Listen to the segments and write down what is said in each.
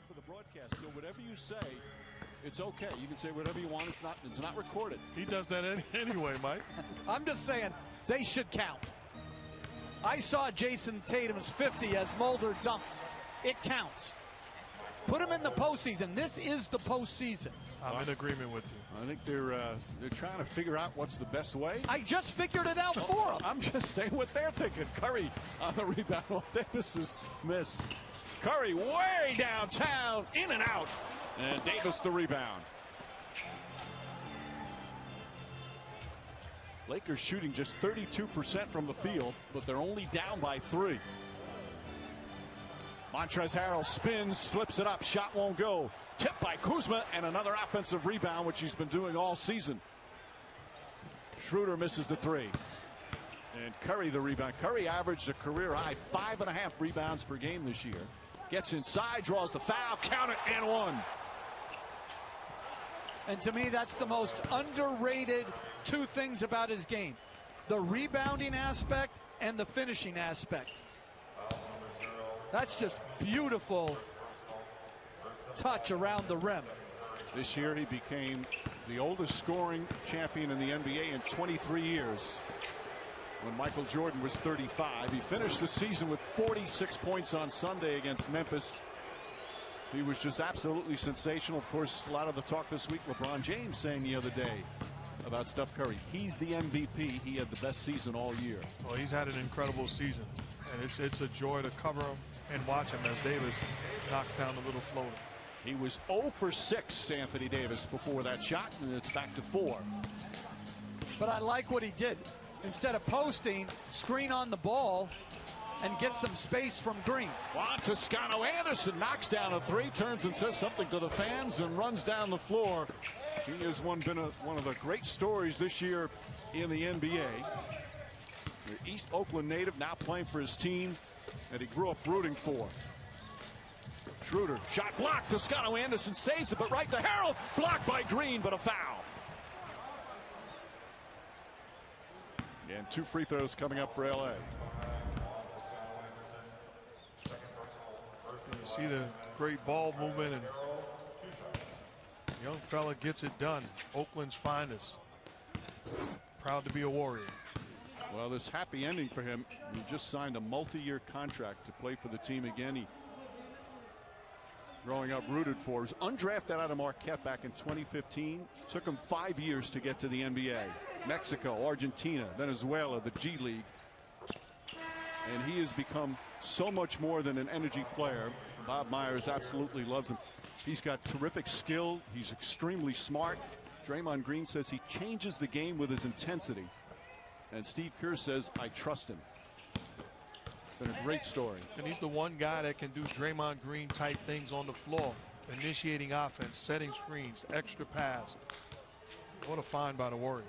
for the broadcast, so whatever you say, it's okay. You can say whatever you want. It's not recorded. He does that anyway, Mike. I'm just saying they should count. I saw Jason Tatum's 50 as Mulder dumps. It counts. Put him in the postseason. This is the postseason. I'm in agreement with you. I think they're trying to figure out what's the best way. I just figured it out for him. I'm just saying what they're thinking. Curry on the rebound. Well, Davis's miss. Curry way downtown, in and out. And Davis the rebound. Lakers shooting just 32% from the field, but they're only down by 3. Montrezl Harrell spins, flips it up, shot won't go. Tipped by Kuzma, and another offensive rebound, which he's been doing all season. Schroeder misses the 3. And Curry the rebound. Curry averaged a career high 5.5 rebounds per game this year. Gets inside, draws the foul, count it, and 1. And to me, that's the most underrated 2 things about his game. The rebounding aspect and the finishing aspect. That's just beautiful touch around the rim. This year he became the oldest scoring champion in the NBA in 23 years. When Michael Jordan was 35, he finished the season with 46 points on Sunday against Memphis. He was just absolutely sensational. Of course, a lot of the talk this week, LeBron James saying the other day about Steph Curry. He's the MVP. He had the best season all year. Well, he's had an incredible season, and it's a joy to cover him and watch him as Davis knocks down the little floater. He was 0 for 6, Anthony Davis, before that shot, and it's back to 4. But I like what he did. Instead of posting, screen on the ball and get some space from Green. Juan Toscano Anderson knocks down a 3, turns and says something to the fans and runs down the floor. He has been one of the great stories this year in the NBA. The East Oakland native, now playing for his team that he grew up rooting for. Schroeder, shot blocked. Toscano Anderson saves it, but right to Harrell. Blocked by Green, but a foul. And 2 free throws coming up for LA. You see the great ball movement, and the young fella gets it done. Oakland's finest. Proud to be a Warrior. Well, this happy ending for him. He just signed a multi-year contract to play for the team again. He, growing up, rooted for. He was undrafted out of Marquette back in 2015. Took him 5 years to get to the NBA. Mexico, Argentina, Venezuela, the G League. And he has become so much more than an energy player. Bob Myers absolutely loves him. He's got terrific skill. He's extremely smart. Draymond Green says he changes the game with his intensity. And Steve Kerr says, I trust him. Been a great story. And he's the one guy that can do Draymond Green type things on the floor. Initiating offense, setting screens, extra pass. What a find by the Warriors.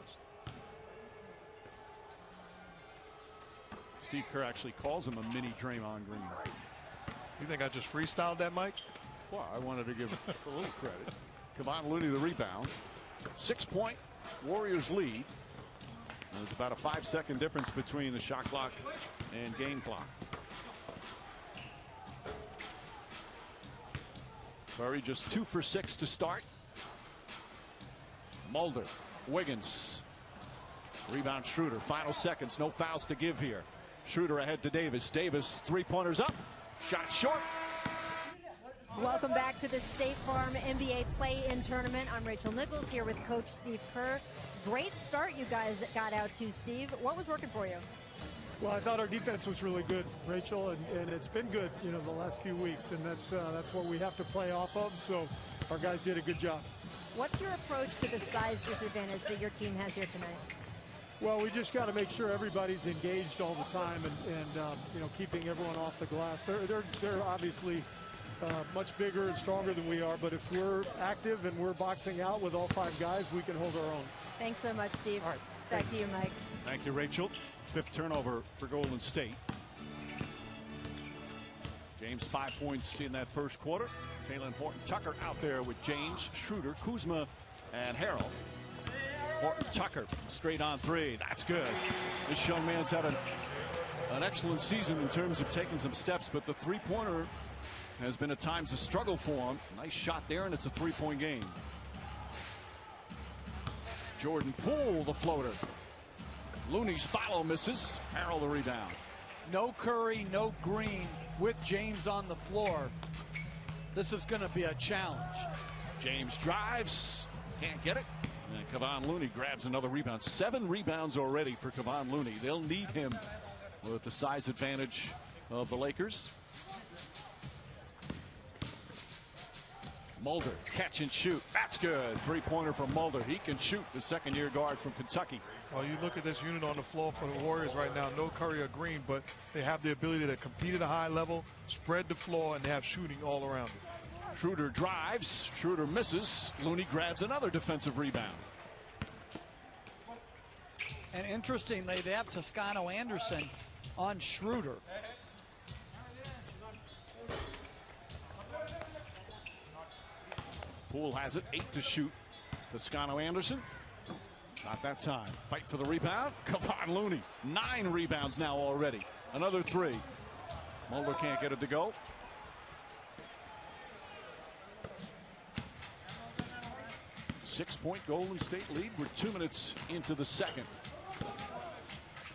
Steve Kerr actually calls him a mini Draymond Green. You think I just freestyled that, Mike? Well, I wanted to give a little credit. Kevon Looney the rebound. 6-point Warriors lead. And there's about a 5-second difference between the shot clock and game clock. Curry just 2 for 6 to start. Mulder, Wiggins. Rebound Schroeder. Final seconds. No fouls to give here. Schroeder ahead to Davis. Davis 3-pointers up. Shot short. Welcome back to the State Farm NBA Play-In Tournament. I'm Rachel Nichols here with Coach Steve Kerr. Great start you guys got out to, Steve. What was working for you? Well, I thought our defense was really good, Rachel, and it's been good, the last few weeks, and that's what we have to play off of. So our guys did a good job. What's your approach to the size disadvantage that your team has here tonight? Well, we just got to make sure everybody's engaged all the time, and keeping everyone off the glass. They're obviously much bigger and stronger than we are, but if we're active and we're boxing out with all 5 guys, we can hold our own. Thanks so much, Steve. All right. Back Thanks. to you, Mike. Thank you, Rachel. 5th turnover for Golden State. James 5 points in that first quarter. Talen Horton-Tucker out there with James, Schroeder, Kuzma, and Harrell. Horton-Tucker straight on 3. That's good. This young man's had an excellent season in terms of taking some steps, but the 3-pointer has been at times a struggle for him. Nice shot there, and it's a three-point game. Jordan Poole, the floater. Looney's follow misses. Harrell the rebound. No Curry, no Green with James on the floor. This is going to be a challenge. James drives, can't get it. And Kevon Looney grabs another rebound. 7 rebounds already for Kevon Looney. They'll need him with the size advantage of the Lakers. Mulder, catch and shoot. That's good. Three-pointer from Mulder. He can shoot, the second-year guard from Kentucky. Well, you look at this unit on the floor for the Warriors right now, no Curry or Green, but they have the ability to compete at a high level, spread the floor, and they have shooting all around it. Schroeder drives. Schroeder misses. Looney grabs another defensive rebound. And interestingly, they have Toscano Anderson on Schroeder. Poole has it. 8 to shoot. Toscano Anderson. Not that time. Fight for the rebound. Kevon Looney. 9 rebounds now already. Another 3. Mulder can't get it to go. Six-point Golden State lead. We're 2 minutes into the second.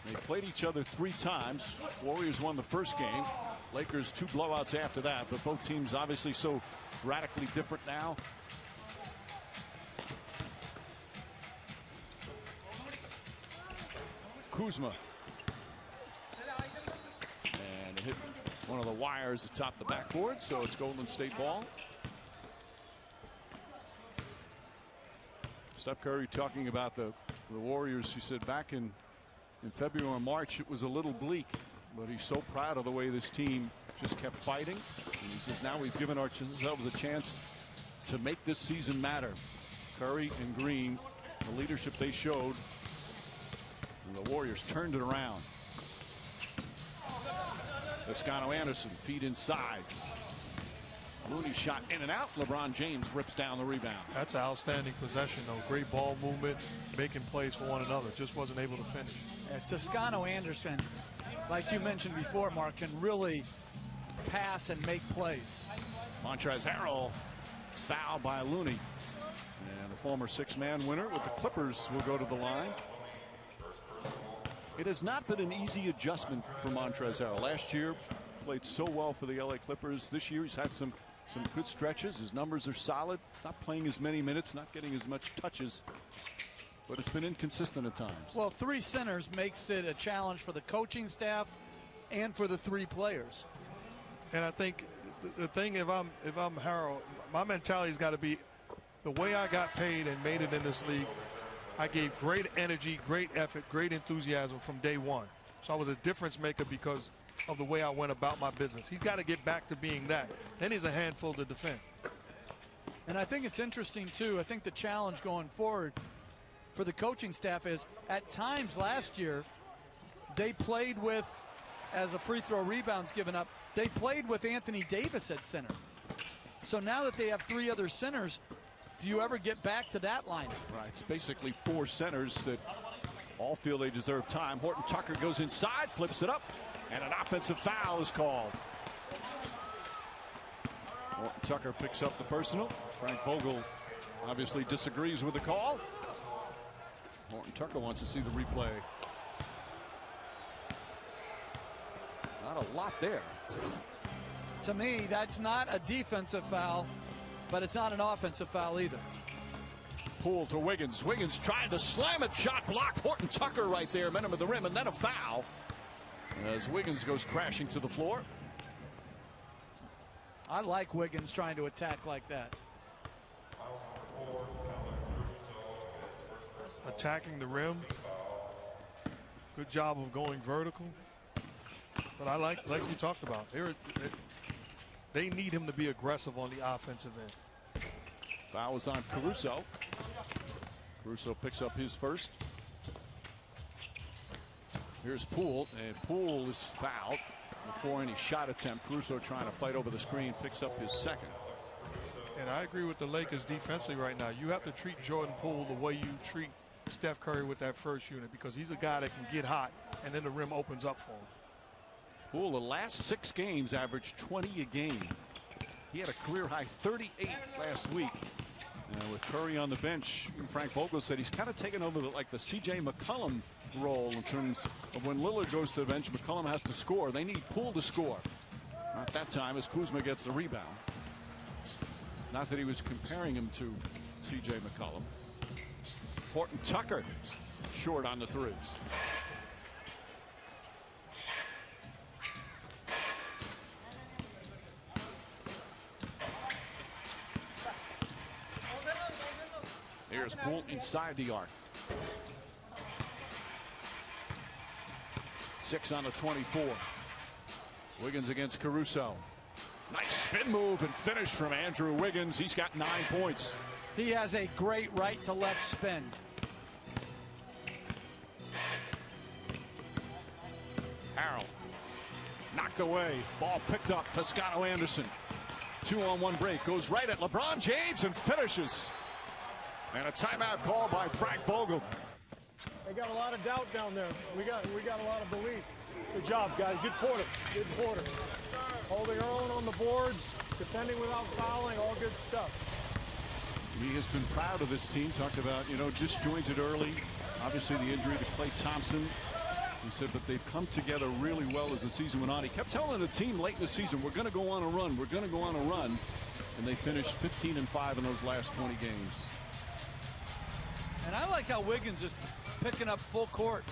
They played each other 3 times. Warriors won the first game. Lakers 2 blowouts after that, but both teams obviously so radically different now. Kuzma. And it hit one of the wires atop the backboard, so it's Golden State ball. Steph Curry talking about the Warriors. He said back in February and March it was a little bleak, but he's so proud of the way this team just kept fighting. And he says now we've given ourselves a chance to make this season matter. Curry and Green, the leadership they showed, and the Warriors turned it around. Toscano Anderson, feet inside. Looney shot in and out. LeBron James rips down the rebound. That's an outstanding possession, though. Great ball movement, making plays for one another. Just wasn't able to finish. Toscano Anderson, like you mentioned before, Mark, can really pass and make plays. Montrezl Harrell fouled by Looney. And the former 6-man winner with the Clippers will go to the line. It has not been an easy adjustment for Montrezl Harrell. Last year played so well for the LA Clippers. This year he's had some good stretches. His numbers are solid. Not playing as many minutes, not getting as much touches, but it's been inconsistent at times. Well, 3 centers makes it a challenge for the coaching staff and for the 3 players. And I think the thing, if I'm Harrell, my mentality's got to be the way I got paid and made it in this league. I gave great energy, great effort, great enthusiasm from day one. So I was a difference maker because of the way I went about my business. He's got to get back to being that. Then he's a handful to defend. And I think it's interesting, too. I think the challenge going forward for the coaching staff is at times last year they played with, as a free throw rebounds given up, they played with Anthony Davis at center. So now that they have 3 other centers, do you ever get back to that lineup? Right. It's basically 4 centers that all feel they deserve time. Horton Tucker goes inside, flips it up, and an offensive foul is called. Horton Tucker picks up the personal. Frank Vogel obviously disagrees with the call. Horton Tucker wants to see the replay. Not a lot there. To me, that's not a defensive foul, but it's not an offensive foul either. Poole to Wiggins. Wiggins trying to slam it. Shot blocked. Horton Tucker right there. Met him at the rim, and then a foul as Wiggins goes crashing to the floor. I like Wiggins trying to attack like that. Attacking the rim. Good job of going vertical. But I like you talked about, they need him to be aggressive on the offensive end. Foul is on Caruso. Caruso picks up his first. Here's Poole, and Poole is fouled before any shot attempt. Caruso trying to fight over the screen, picks up his second. And I agree with the Lakers defensively right now. You have to treat Jordan Poole the way you treat Steph Curry with that first unit, because he's a guy that can get hot and then the rim opens up for him. Poole, the last 6 games, averaged 20 a game. He had a career high 38 last week. With Curry on the bench, Frank Vogel said he's kind of taken over like the C.J. McCollum role in terms of when Lillard goes to the bench, McCollum has to score. They need Poole to score. Not that time as Kuzma gets the rebound. Not that he was comparing him to C.J. McCollum. Horton Tucker short on the three. Here's Poole inside the arc. 6 on the 24. Wiggins against Caruso. Nice spin move and finish from Andrew Wiggins. He's got 9 points. He has a great right to left spin. Harrell knocked away. Ball picked up. Toscano Anderson. 2-on-1 break. Goes right at LeBron James and finishes. And a timeout call by Frank Vogel. They got a lot of doubt down there. We got a lot of belief. Good job, guys. Good quarter. Good quarter. Holding our own on the boards, defending without fouling, all good stuff. He has been proud of this team. Talked about, disjointed early. Obviously the injury to Klay Thompson. He said, but they've come together really well as the season went on. He kept telling the team late in the season, we're going to go on a run. We're going to go on a run. And they finished 15-5 in those last 20 games. And I like how Wiggins is picking up full court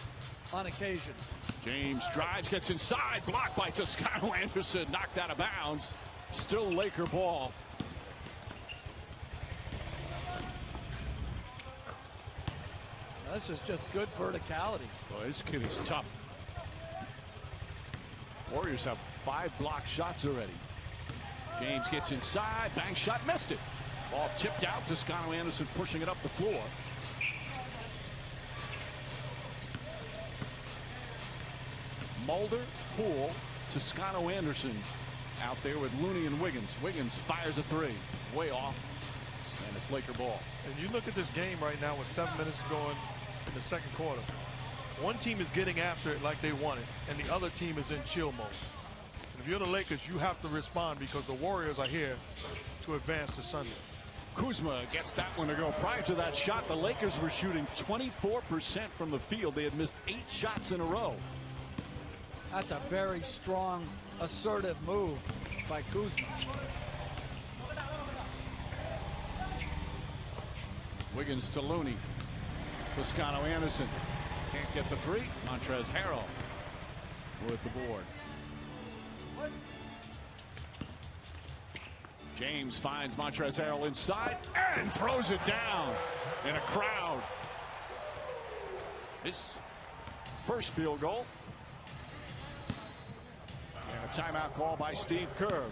on occasions. James drives, gets inside, blocked by Toscano Anderson, knocked out of bounds. Still Laker ball. This is just good verticality. Boy, this kid is tough. Warriors have 5 blocked shots already. James gets inside, bank shot, missed it. Ball tipped out, Toscano Anderson pushing it up the floor. Mulder, Poole, Toscano Anderson out there with Looney and Wiggins. Wiggins fires a 3, way off, and it's Laker ball. And you look at this game right now with 7 minutes going in the second quarter. One team is getting after it like they want it, and the other team is in chill mode. And if you're the Lakers, you have to respond because the Warriors are here to advance to Sunday. Kuzma gets that one to go. Prior to that shot, the Lakers were shooting 24% from the field. They had missed 8 shots in a row. That's a very strong, assertive move by Kuzma. Wiggins to Looney. Toscano Anderson can't get the 3. Montrezl Harrell with the board. James finds Montrezl Harrell inside and throws it down in a crowd. His first field goal. And a timeout call by Steve Kerr.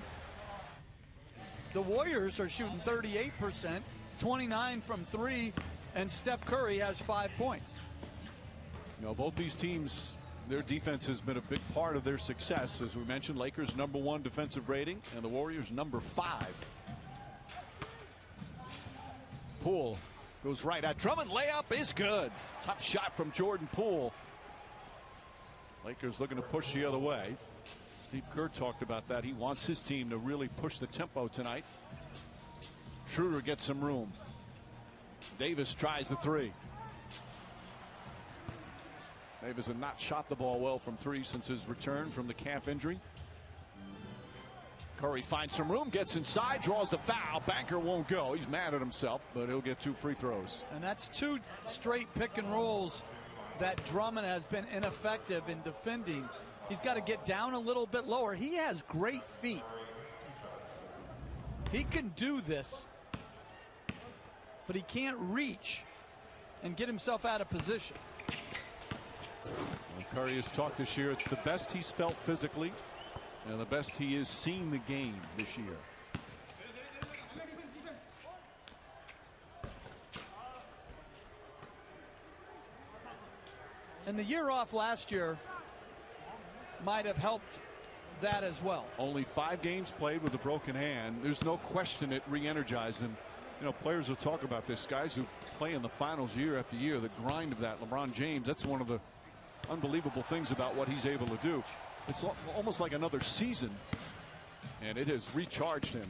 The Warriors are shooting 38%, 29 from 3, and Steph Curry has 5 points. Both these teams, their defense has been a big part of their success. As we mentioned, Lakers #1 defensive rating and the Warriors #5. Poole goes right at Drummond. Layup is good. Tough shot from Jordan Poole. Lakers looking to push the other way. Steve Kerr talked about that. He wants his team to really push the tempo tonight. Schroeder gets some room. Davis tries the 3. Davis has not shot the ball well from 3 since his return from the calf injury. Curry finds some room, gets inside, draws the foul. Banker won't go. He's mad at himself, but he'll get 2 free throws. And that's 2 straight pick and rolls that Drummond has been ineffective in defending. He's got to get down a little bit lower. He has great feet. He can do this, but he can't reach and get himself out of position. Well, Curry has talked this year. It's the best he's felt physically and the best he is seeing the game this year. And the year off last year might have helped that as well. Only 5 games played with a broken hand. There's no question it re-energized him. Players will talk about this. Guys who play in the finals year after year, the grind of that. LeBron James, that's one of the unbelievable things about what he's able to do. It's almost like another season, and it has recharged him.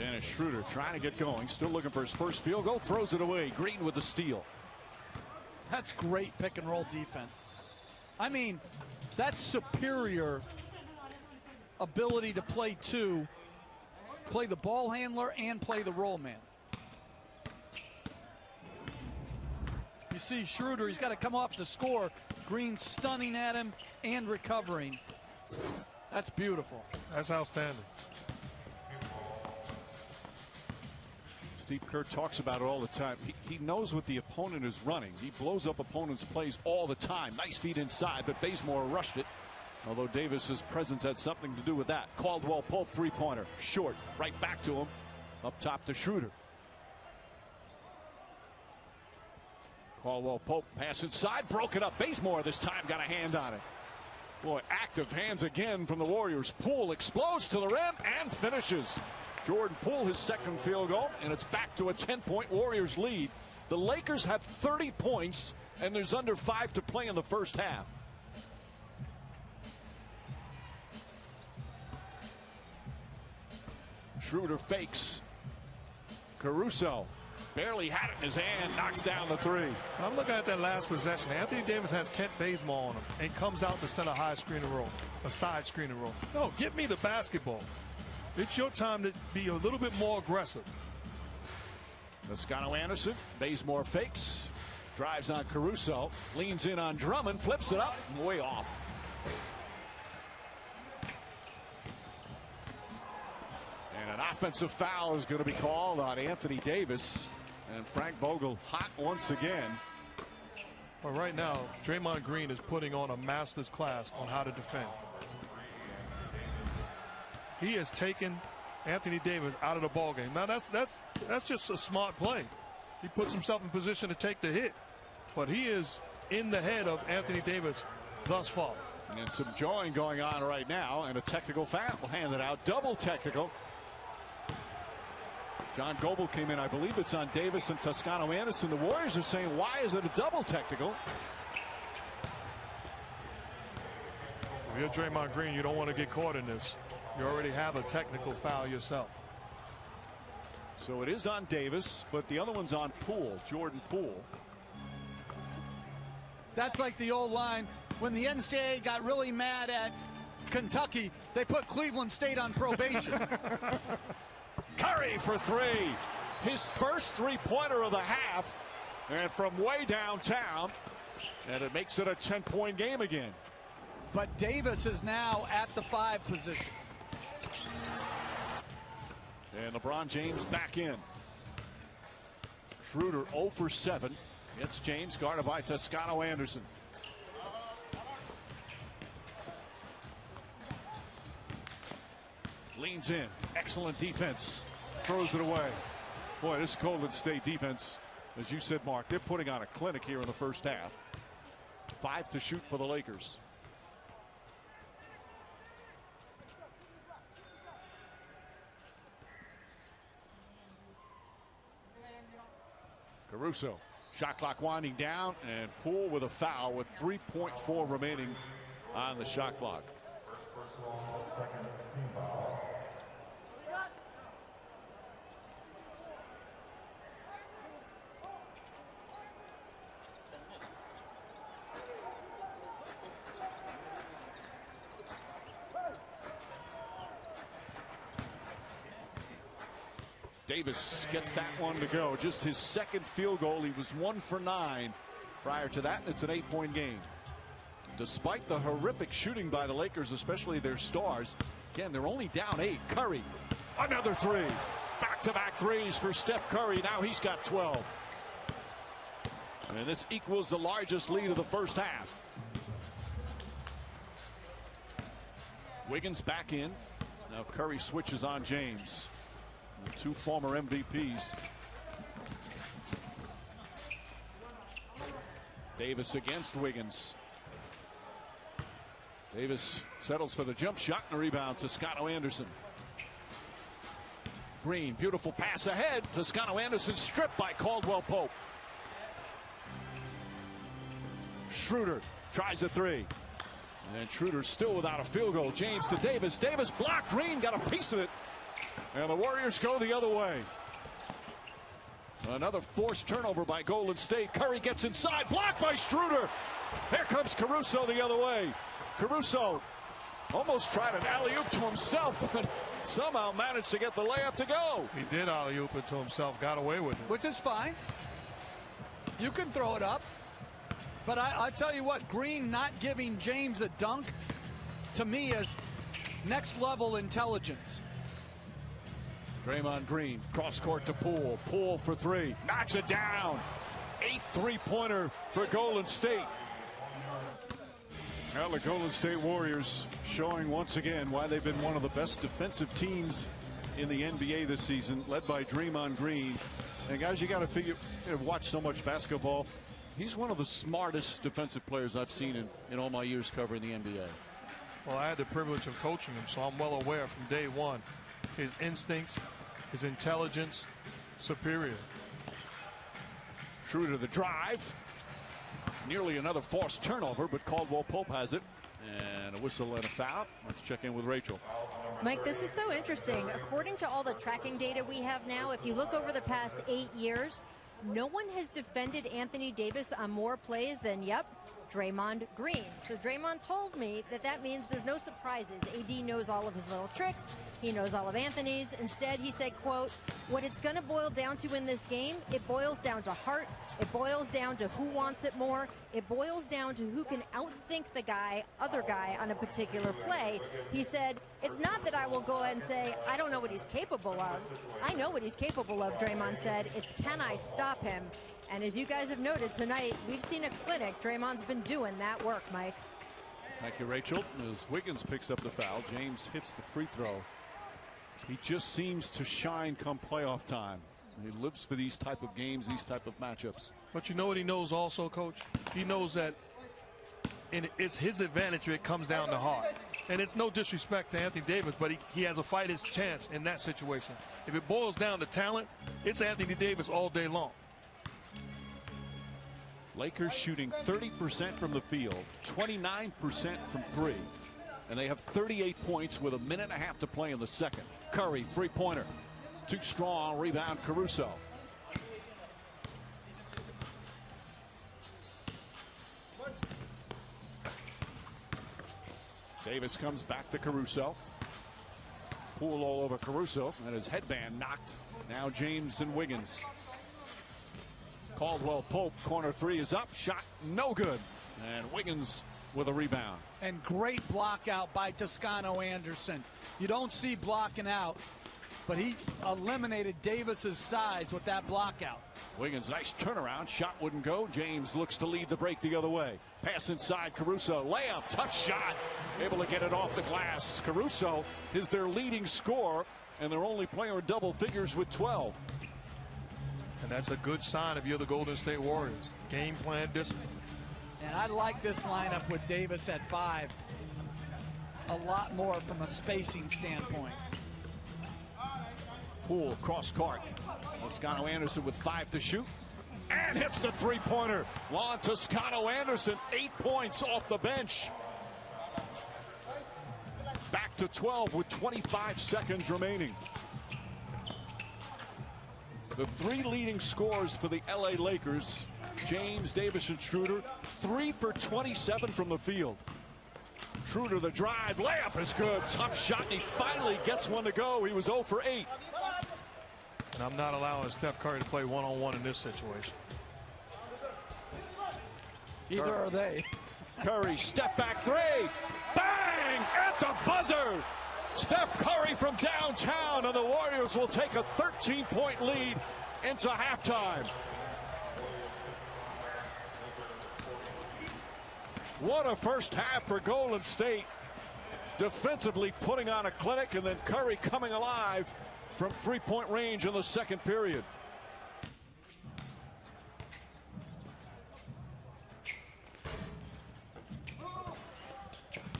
Dennis Schroeder trying to get going, still looking for his first field goal, throws it away. Green with the steal. That's great pick and roll defense. I mean, that's superior ability to play two, play the ball handler and play the roll man. You see Schroeder, he's got to come off to score. Green stunning at him and recovering. That's beautiful. That's outstanding. Steve Kerr talks about it all the time. He knows what the opponent is running. He blows up opponents' plays all the time. Nice feed inside, but Bazemore rushed it. Although Davis's presence had something to do with that. Caldwell Pope three-pointer. Short. Right back to him. Up top to Schroeder. Caldwell Pope pass inside. Broken up. Bazemore this time got a hand on it. Boy, active hands again from the Warriors. Poole explodes to the rim and finishes. Jordan Poole his second field goal, and it's back to a 10-point Warriors lead. The Lakers have 30 points, and there's under 5 to play in the first half. Schroeder fakes. Caruso barely had it in his hand, knocks down the three. I'm looking at that last possession. Anthony Davis has Kent Bazemore on him and comes out the center high screen and roll, a side screen and roll. No, get me the basketball. It's your time to be a little bit more aggressive. Toscano Anderson, Bazemore fakes, drives on Caruso, leans in on Drummond, flips it up, and way off. And an offensive foul is going to be called on Anthony Davis. And Frank Vogel hot once again. But right now, Draymond Green is putting on a master's class on how to defend. He has taken Anthony Davis out of the ballgame. Now that's just a smart play. He puts himself in position to take the hit, but he is in the head of Anthony Davis thus far. And some jawing going on right now, and a technical foul handed out, double technical. John Goble came in. I believe it's on Davis and Toscano Anderson. The Warriors are saying, why is it a double technical? If you're Draymond Green, you don't want to get caught in this. You already have a technical foul yourself. So it is on Davis, but the other one's on Poole, Jordan Poole. That's like the old line when the NCAA got really mad at Kentucky, they put Cleveland State on probation. Curry for three. His first three-pointer of the half, and from way downtown, and it makes it a 10-point game again. But Davis is now at the 5 position. And LeBron James back in. Schroeder 0 for 7. Gets James, guarded by Toscano Anderson. Leans in. Excellent defense. Throws it away. Boy, this Golden State defense, as you said, Mark, they're putting on a clinic here in the first half. 5 to shoot for the Lakers. Caruso, shot clock winding down, and Poole with a foul with 3.4 remaining on the shot clock. Davis gets that one to go. Just his second field goal. He was 1 for 9 prior to that. It's an 8-point game. Despite the horrific shooting by the Lakers, especially their stars, again, they're only down 8. Curry, another three. Back-to-back threes for Steph Curry. Now he's got 12. And this equals the largest lead of the first half. Wiggins back in. Now Curry switches on James. The 2 former MVPs. Davis against Wiggins. Davis settles for the jump shot and a rebound. Toscano Anderson. Green, beautiful pass ahead. Toscano Anderson stripped by Caldwell Pope. Schroeder tries a three. And Schroeder still without a field goal. James to Davis. Davis blocked. Green got a piece of it. And the Warriors go the other way. Another forced turnover by Golden State. Curry gets inside, blocked by Schroeder. Here comes Caruso the other way. Caruso almost tried an alley-oop to himself, but somehow managed to get the layup to go. He did alley-oop it to himself, got away with it. Which is fine. You can throw it up. But I tell you what, Green not giving James a dunk, to me, is next level intelligence. Draymond Green, cross court to Poole. Poole for three, knocks it down. 8th three-pointer for Golden State. Now the Golden State Warriors showing once again why they've been one of the best defensive teams in the NBA this season, led by Draymond Green. And guys, you got to figure, watch so much basketball. He's one of the smartest defensive players I've seen in all my years covering the NBA. Well, I had the privilege of coaching him, so I'm well aware from day one. His instincts, his intelligence, superior. Schroeder the drive. Nearly another forced turnover, but Caldwell Pope has it. And a whistle and a foul. Let's check in with Rachel. Mike, this is so interesting. According to all the tracking data we have now, if you look over the past 8 years, no one has defended Anthony Davis on more plays than, Draymond Green. So Draymond told me that means there's no surprises. AD knows all of his little tricks. He knows all of Anthony's. Instead, he said, quote, what it's going to boil down to in this game, it boils down to heart. It boils down to who wants it more. It boils down to who can outthink the other guy on a particular play. He said, it's not that I will go ahead and say, I don't know what he's capable of. I know what he's capable of, Draymond said. It's can I stop him? And as you guys have noted tonight, we've seen a clinic. Draymond's been doing that work, Mike. Thank you, Rachel. As Wiggins picks up the foul, James hits the free throw. He just seems to shine come playoff time. He lives for these type of games, these type of matchups. But you know what he knows also, Coach? He knows that it's his advantage if it comes down to heart. And it's no disrespect to Anthony Davis, but he has a fighter's chance in that situation. If it boils down to talent, it's Anthony Davis all day long. Lakers shooting 30% from the field, 29% from three. And they have 38 points with a minute and a half to play in the second. Curry, three-pointer. Too strong, rebound Caruso. Davis comes back to Caruso. Poole all over Caruso, and his headband knocked. Now James and Wiggins. Caldwell Pope, corner three is up, shot no good. And Wiggins with a rebound. And great block out by Toscano Anderson. You don't see blocking out, but he eliminated Davis's size with that block out. Wiggins, nice turnaround, shot wouldn't go. James looks to lead the break the other way. Pass inside Caruso, layup, tough shot. Able to get it off the glass. Caruso is their leading scorer, and they're only playing double figures with 12. And that's a good sign if you're the Golden State Warriors. Game plan discipline. And I like this lineup with Davis at 5 a lot more from a spacing standpoint. Poole cross court. Toscano Anderson with 5 to shoot. And hits the three-pointer. Juan Toscano Anderson, 8 points off the bench. Back to 12 with 25 seconds remaining. The three leading scorers for the LA Lakers, James, Davis, and Schroeder, 3 for 27 from the field. Schroeder the drive, layup is good. Tough shot, and he finally gets one to go. He was 0 for 8. And I'm not allowing Steph Curry to play one-on-one in this situation. Either are they. Curry, step back three. Bang! At the buzzer! Steph Curry from downtown, and the Warriors will take a 13-point lead into halftime. What a first half for Golden State. Defensively putting on a clinic, and then Curry coming alive from three-point range in the second period.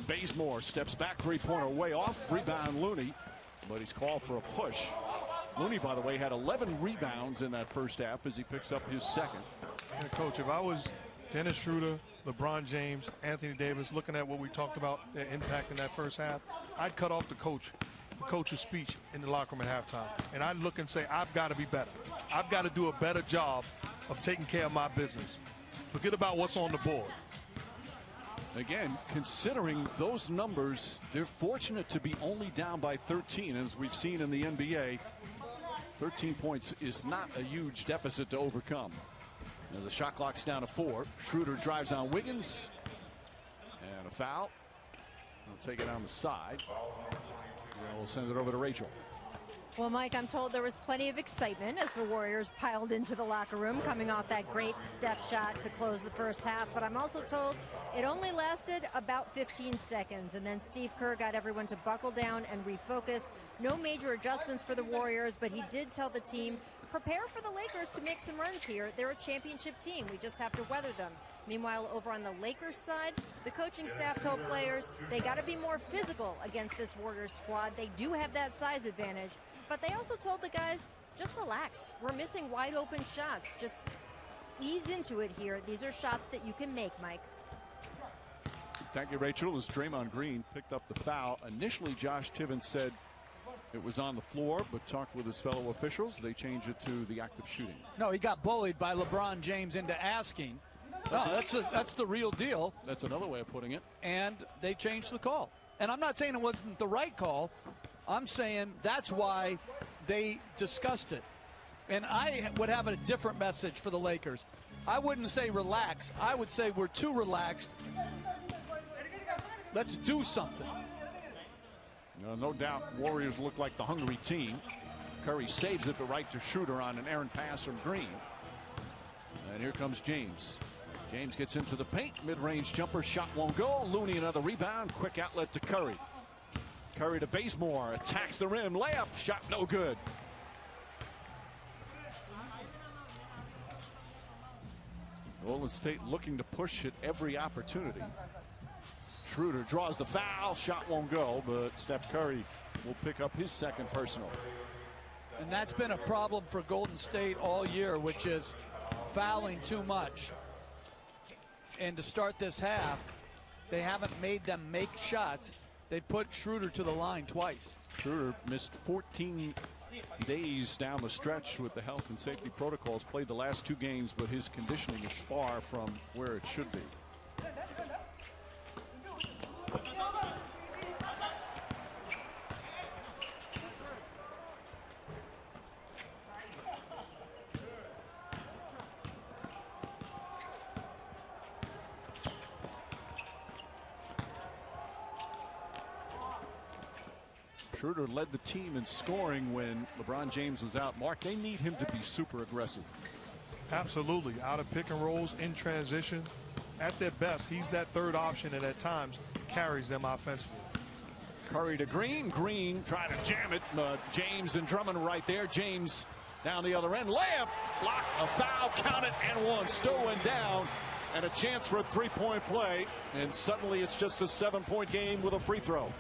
Bazemore steps back, three-pointer way off. Rebound Looney, but he's called for a push. Looney, by the way, had 11 rebounds in that first half as he picks up his second. Yeah, Coach, if I was Dennis Schroeder, LeBron James, Anthony Davis, looking at what we talked about, their impact in that first half, I'd cut off the coach. the coach's speech in the locker room at halftime. And I look and say, I've got to be better. I've got to do a better job of taking care of my business. Forget about what's on the board. Again, considering those numbers, they're fortunate to be only down by 13, as we've seen in the NBA. 13 points is not a huge deficit to overcome. Now the shot clock's down to 4. Schroeder drives on Wiggins. And a foul. They'll take it on the side. And we'll send it over to Rachel. Well, Mike, I'm told there was plenty of excitement as the Warriors piled into the locker room coming off that great Steph shot to close the first half. But I'm also told it only lasted about 15 seconds. And then Steve Kerr got everyone to buckle down and refocus. No major adjustments for the Warriors, but he did tell the team, prepare for the Lakers to make some runs here. They're a championship team. We just have to weather them. Meanwhile, over on the Lakers side, the coaching staff told players they got to be more physical against this Warriors squad. They do have that size advantage. But they also told the guys, just relax. We're missing wide open shots. Just ease into it here. These are shots that you can make, Mike. Thank you, Rachel. As Draymond Green picked up the foul, initially Josh Tiven said it was on the floor, but talked with his fellow officials. They changed it to the act of shooting. No, he got bullied by LeBron James into asking. No, that's the real deal. That's another way of putting it. And they changed the call. And I'm not saying it wasn't the right call. I'm saying that's why they discussed it. And I would have a different message for the Lakers. I wouldn't say relax. I would say we're too relaxed. Let's do something. No doubt Warriors look like the hungry team. Curry saves it, but right to Schroeder on an errant pass from Green. And here comes James. James gets into the paint. Mid-range jumper shot won't go. Looney another rebound. Quick outlet to Curry. Curry to Bazemore. Attacks the rim. Layup. Shot no good. Golden State looking to push at every opportunity. Schroeder draws the foul. Shot won't go, but Steph Curry will pick up his second personal. And that's been a problem for Golden State all year, which is fouling too much. And to start this half, they haven't made them make shots. They put Schroeder to the line twice. Schroeder missed 14 days down the stretch with the health and safety protocols. Played the last 2 games, but his conditioning is far from where it should be. Schroeder led the team in scoring when LeBron James was out. Mark, they need him to be super aggressive. Absolutely. Out of pick and rolls, in transition. At their best, he's that third option, and at times carries them offensively. Curry to Green. Green trying to jam it. James and Drummond right there. James down the other end. Layup. Block. A foul. Count it. And one. Still went down. And a chance for a 3-point play. And suddenly it's just a 7-point game with a free throw.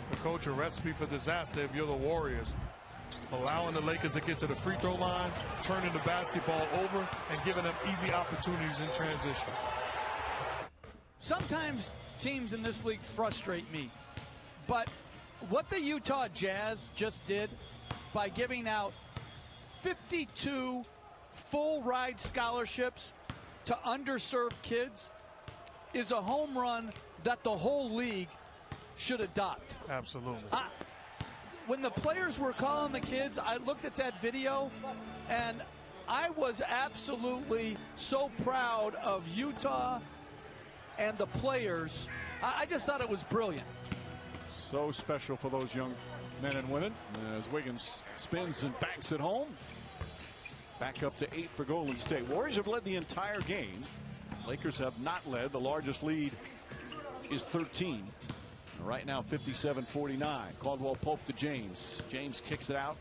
The coach, a recipe for disaster if you're the Warriors. Allowing the Lakers to get to the free throw line, turning the basketball over, and giving them easy opportunities in transition. Sometimes teams in this league frustrate me. But what the Utah Jazz just did by giving out 52 full ride scholarships to underserved kids is a home run that the whole league should adopt. Absolutely. When the players were calling the kids, I looked at that video and I was absolutely so proud of Utah and the players. I just thought it was brilliant. So special for those young men and women as Wiggins spins and banks it home. Back up to 8 for Golden State. Warriors have led the entire game. Lakers have not led. The largest lead is 13. Right now 57-49. Caldwell Pope to James. James kicks it out.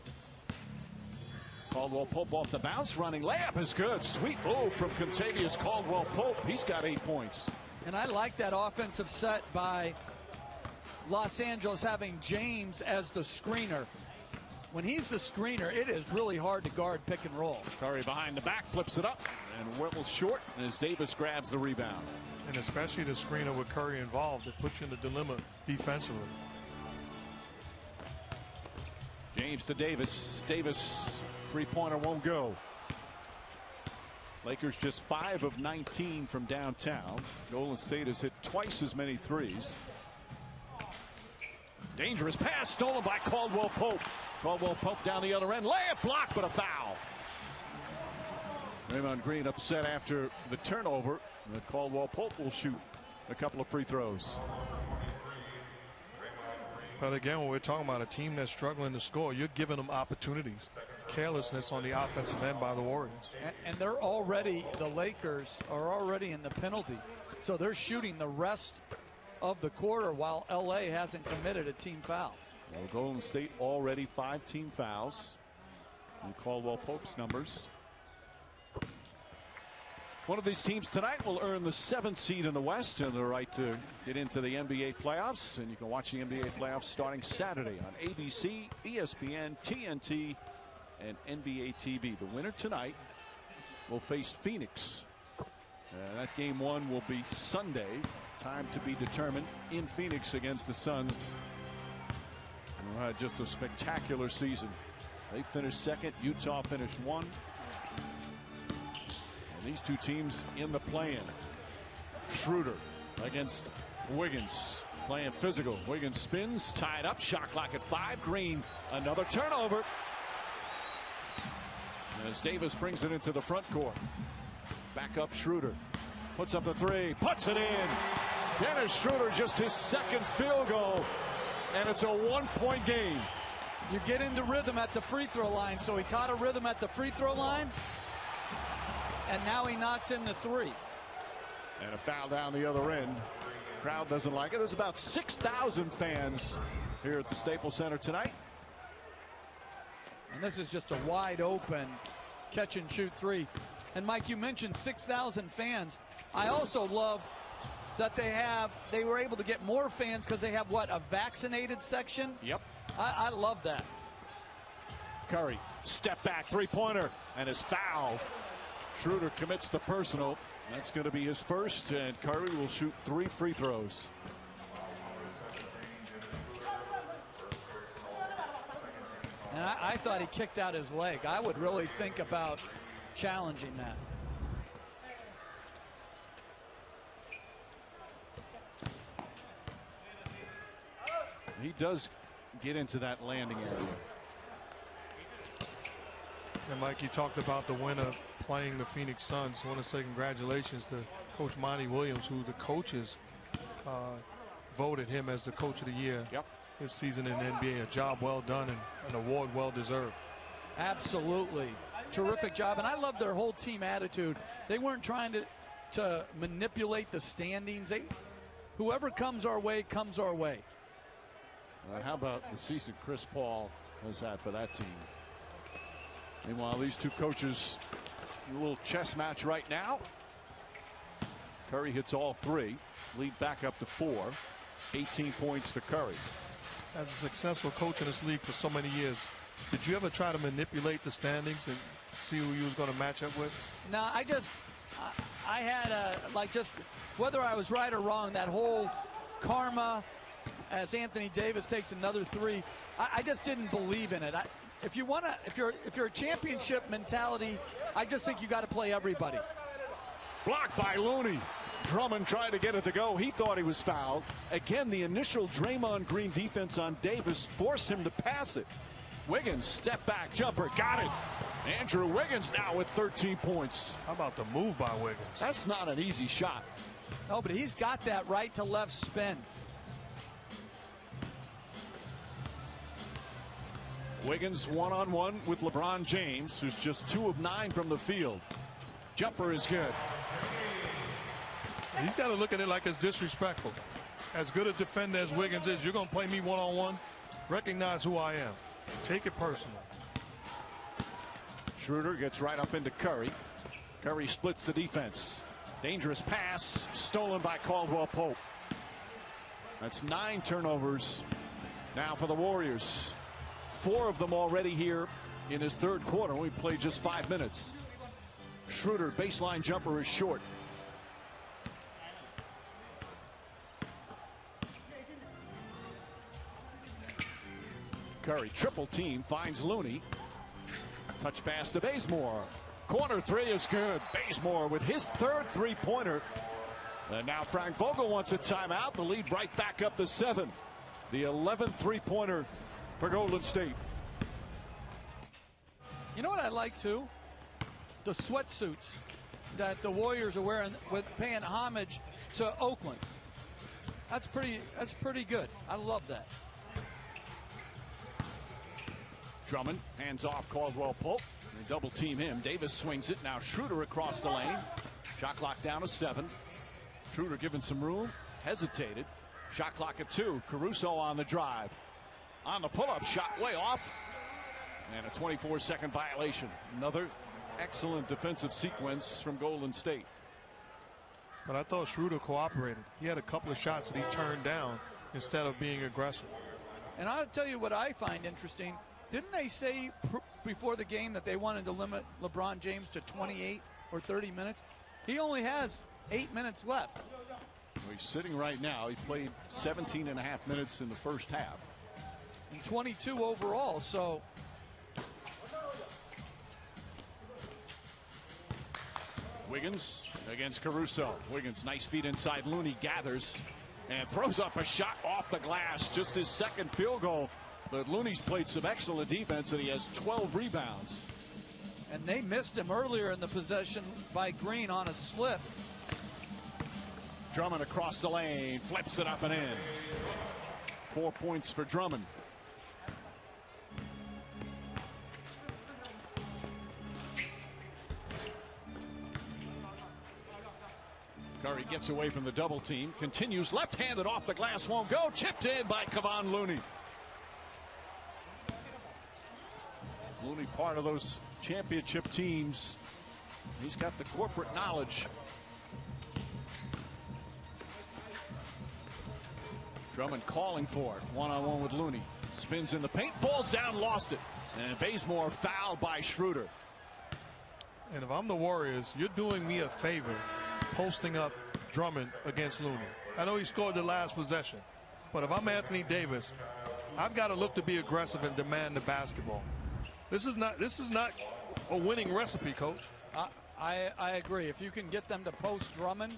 Caldwell Pope off the bounce, running layup is good. Sweet move from Contavious Caldwell Pope. He's got 8 points. And I like that offensive set by Los Angeles, having James as the screener. When he's the screener, it is really hard to guard pick and roll. Curry behind the back, flips it up, and Whittle short as Davis grabs the rebound. And especially the screener with Curry involved, it puts you in the dilemma defensively. James to Davis. Davis, three-pointer won't go. Lakers just 5 of 19 from downtown. Golden State has hit twice as many threes. Dangerous pass stolen by Caldwell Pope. Caldwell Pope down the other end. Layup blocked, but a foul. Draymond Green upset after the turnover. And Caldwell Pope will shoot a couple of free throws. But again, when we're talking about a team that's struggling to score, you're giving them opportunities. Carelessness on the offensive end by the Warriors. And they're already, the Lakers are already in the penalty. So they're shooting the rest of the quarter while LA hasn't committed a team foul. Well, Golden State already 5 team fouls. And Caldwell Pope's numbers. One of these teams tonight will earn the 7th seed in the West and the right to get into the NBA playoffs. And you can watch the NBA playoffs starting Saturday on ABC, ESPN, TNT, and NBA TV. The winner tonight will face Phoenix. That game 1 will be Sunday. Time to be determined in Phoenix against the Suns. Just a spectacular season. They finished 2nd. Utah finished 1. And these two teams in the play-in. Schroeder against Wiggins. Playing physical. Wiggins spins. Tied up. Shot clock at 5. Green. Another turnover. As Davis brings it into the front court. Back up Schroeder. Puts up the 3. Puts it in. Dennis Schroeder, just his 2nd field goal. And it's a 1-point game. You get into rhythm at the free throw line. So he caught a rhythm at the free throw line. And now he knocks in the 3. And a foul down the other end. Crowd doesn't like it. There's about 6,000 fans here at the Staples Center tonight. And this is just a wide open catch and shoot 3. And Mike, you mentioned 6,000 fans. I also love that they were able to get more fans because they have a vaccinated section. Yep. I love that. Curry, step back, 3-pointer, and his foul. Schroeder commits the personal. That's going to be his first, and Curry will shoot 3 free throws. And I thought he kicked out his leg. I would really think about challenging that. He does get into that landing area. And Mike, you talked about the winner playing the Phoenix Suns. I want to say congratulations to Coach Monty Williams, who the coaches voted him as the coach of the year. Yep. This season in the NBA. A job well done and an award well deserved. Absolutely. Terrific job. And I love their whole team attitude. They weren't trying to manipulate the standings. Whoever comes our way comes our way. How about the season Chris Paul has had for that team? Meanwhile, these two coaches, a little chess match right now. Curry hits all 3. Lead back up to 4. 18 points to Curry. As a successful coach in this league for so many years, did you ever try to manipulate the standings and see who you was going to match up with? No, I had just whether I was right or wrong, that whole karma as Anthony Davis takes another 3. I just didn't believe in it. If you're a championship mentality, I just think you got to play everybody. Blocked by Looney. Drummond tried to get it to go. He thought he was fouled. Again, the initial Draymond Green defense on Davis forced him to pass it. Wiggins, step back jumper, got it. Andrew Wiggins now with 13 points. How about the move by Wiggins? That's not an easy shot. No, but he's got that right to left spin. Wiggins one-on-one with LeBron James, who's just 2 of 9 from the field. Jumper is good. He's got to look at it like it's disrespectful. As good a defender as Wiggins is, you're going to play me one-on-one. Recognize who I am. Take it personal. Schroeder gets right up into Curry. Curry splits the defense. Dangerous pass stolen by Caldwell Pope. That's 9 turnovers now for the Warriors. 4 of them already here in his 3rd quarter. We played just 5 minutes. Schroeder baseline jumper is short. Curry triple team, finds Looney. Touch pass to Bazemore. Corner three is good. Bazemore with his third three-pointer. And now Frank Vogel wants a timeout. The lead right back up to 7. The 11th three-pointer for Golden State. You know what I like too? The sweatsuits that the Warriors are wearing with paying homage to Oakland. That's pretty good. I love that. Drummond hands off Caldwell Pope. They double team him. Davis swings it. Now Schroeder across the lane. Shot clock down to 7. Schroeder given some room. Hesitated. Shot clock at 2. Caruso on the drive. On the pull-up shot way off. And a 24-second violation. Another excellent defensive sequence from Golden State. But I thought Schroeder cooperated. He had a couple of shots that he turned down instead of being aggressive. And I'll tell you what I find interesting. Didn't they say before the game that they wanted to limit LeBron James to 28 or 30 minutes? He only has 8 minutes left. Well, he's sitting right now. He played 17 and a half minutes in the first half. And 22 overall, so. Wiggins against Caruso. Wiggins, nice feet inside. Looney gathers and throws up a shot off the glass. Just his second field goal. But Looney's played some excellent defense, and he has 12 rebounds. And they missed him earlier in the possession by Green on a slip. Drummond across the lane, flips it up and in. 4 points for Drummond. Curry gets away from the double team, continues left-handed off the glass, won't go, chipped in by Kevon Looney. Looney part of those championship teams. He's got the corporate knowledge. Drummond calling for it. One-on-one with Looney. Spins in the paint, falls down, lost it. And Bazemore fouled by Schroeder. And if I'm the Warriors, you're doing me a favor posting up Drummond against Looney. I know he scored the last possession, but if I'm Anthony Davis, I've got to look to be aggressive and demand the basketball. This is not a winning recipe, Coach. I agree. If you can get them to post Drummond,